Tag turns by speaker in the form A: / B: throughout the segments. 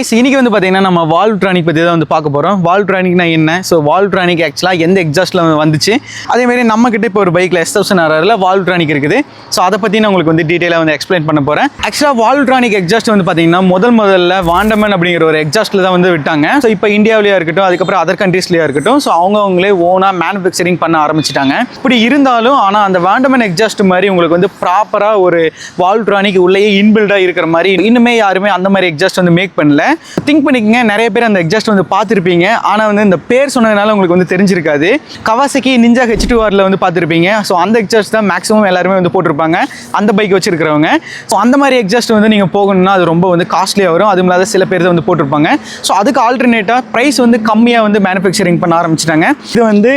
A: இன்னைக்கு வந்து பார்த்தீங்கன்னா நம்ம வால்வ்ட்ரானிக் பற்றி தான் வந்து பார்க்க போகிறோம். வால்வ்ட்ரானிக்னா என்ன, ஸோ வால்வ்ட்ரானிக் ஆக்சுவலாக எந்த எக்ஸாஸ்ட்டில் வந்துச்சு, அதேமாதிரி நம்மக்கிட்ட இப்போ ஒரு பைக்கில் S1000RRல வால்வ்ட்ரானிக் இருக்குது. ஸோ அதை பற்றி நான் உங்களுக்கு வந்து டீட்டெயிலாக வந்து எக்ஸ்பிளைன் பண்ண போகிறேன். ஆக்சுவலாக வால்வ்ட்ரானிக் எக்ஸாஸ்ட் வந்து பார்த்தீங்கன்னா முதல்ல வாண்டமன் அப்படிங்கிற ஒரு எக்ஸாஸ்ட்டில் தான் வந்து விட்டாங்க. ஸோ இப்போ இந்தியாவிலேயே இருக்கட்டும், அதுக்கப்புறம் அதர் கண்ட்ரீஸ்லேயே இருக்கட்டும், ஸோ அவங்களே ஓனாக மேனுஃபேக்சரிங் பண்ண ஆரம்பிச்சிட்டாங்க. இப்படி இருந்தாலும் ஆனால் அந்த வாண்டமன் எக்ஸாஸ்ட் மாதிரி உங்களுக்கு வந்து ப்ராப்பராக ஒரு வால்வ்ட்ரானிக் உள்ளேயே இன்பில்டாக இருக்கிற மாதிரி இன்னுமே யாருமே அந்த மாதிரி எக்ஸாஸ்ட் வந்து மேக் பண்ணல. திங்க் பண்ணிக்கங்க, நிறைய பேர் அந்த எக்ஸாஸ்ட் வந்து பார்த்துருப்பீங்க, ஆனால் வந்து இந்த பேர் சொன்னதுனால உங்களுக்கு வந்து தெரிஞ்சிருக்காது. கவாசகி நிஞ்சா H2Rல வந்து பார்த்துருப்பீங்க. ஸோ அந்த எக்ஸாஸ்ட் தான் மேக்ஸிமம் எல்லாருமே வந்து போட்டிருப்பாங்க அந்த பைக் வச்சிருக்கிறவங்க. ஸோ அந்த மாதிரி எக்ஸாஸ்ட் வந்து நீங்கள் போகணும்னா அது ரொம்ப வந்து காஸ்ட்லியாக வரும். அதுவும் இல்லாத சில பேர் தான் வந்து போட்டிருப்பாங்க. ஸோ அதுக்கு ஆல்டர்னேட்டாக ப்ரைஸ் வந்து கம்மியாக வந்து மேனுஃபேக்சரிங் பண்ண ஆரம்பிச்சிட்டாங்க. இது வந்து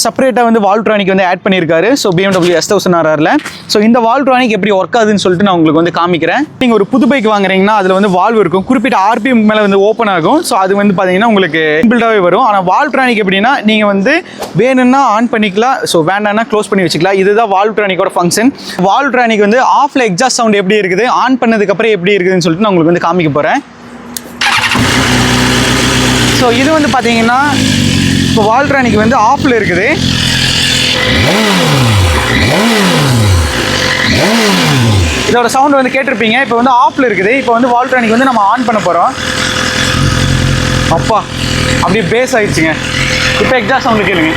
A: செப்பரேட்டாக வந்து வால்வ்ட்ரானிக் வந்து ஆட் பண்ணியிருக்காரு. So BMW S1000RRல. ஸோ இந்த வால்வ்ட்ரானிக் எப்படி ஒர்க் ஆகுதுன்னு சொல்லிட்டு நான் உங்களுக்கு வந்து காமிக்கிறேன். நீங்கள் ஒரு புது பைக் வாங்குறீங்கன்னா அதில் வந்து வால்வ் இருக்கும், குறிப்பிட்ட RPM மேலே வந்து ஓப்பன் ஆகும். ஸோ அது வந்து பார்த்தீங்கன்னா உங்களுக்கு இன்பில்டாகவே வரும். ஆனால் வால்வ்ட்ரானிக் எப்படின்னா நீங்கள் வந்து வேணும்னா ஆன் பண்ணிக்கலாம், ஸோ வேண்டாம்னா க்ளோஸ் பண்ணி வச்சுக்கலாம். இதுதான் வால்வ்ட்ரானிக்கோட ஃபங்க்ஷன். வால்வ்ட்ரானிக் வந்து ஆஃப்ல எக்ஸாஸ்ட் சவுண்ட் எப்படி இருக்குது, ஆன் பண்ணதுக்கப்புறம் எப்படி இருக்குதுன்னு சொல்லிட்டு நான் உங்களுக்கு வந்து காமிக்க போகிறேன். ஸோ இது வந்து பார்த்தீங்கன்னா இப்போ வால்வ்ட்ரானிக் வந்து ஆஃப்ல இருக்குது. இதோட சவுண்ட் வந்து கேட்டிருப்பீங்க. இப்போ வந்து ஆஃப்ல இருக்குது. இப்போ வந்து வால்வ்ட்ரானிக் வந்து நம்ம ஆன் பண்ண போகிறோம். அப்பா அப்படியே பேஸ் ஆயிடுச்சுங்க. இப்போ எக்ஸாஸ்ட் சவுண்டு கேளுங்க.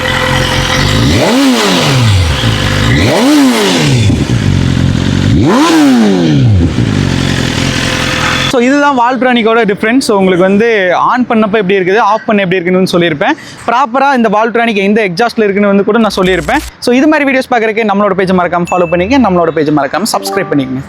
A: ஸோ இதுதான் வால்வ்ட்ரானிக்கோட டிஃப்ரென்ஸ். ஸோ உங்களுக்கு வந்து ஆன் பண்ணப்போ எப்படி இருக்குது, ஆஃப் பண்ண எப்படி இருக்குன்னு சொல்லியிருப்பேன். ப்ராப்பராக இந்த வால்வ்ட்ரானிக் எந்த எக்ஸாஸ்ட்டில் இருக்குன்னு வந்து கூட நான் சொல்லியிருப்பேன். ஸோ இது மாதிரி வீடியோஸ் பார்க்குறதுக்கு நம்மளோட பேஜை மறக்காமல் ஃபாலோ பண்ணிக்கங்க, நம்மளோட பேஜை மறக்காமல் சப்ஸ்கிரைப் பண்ணிக்கங்க.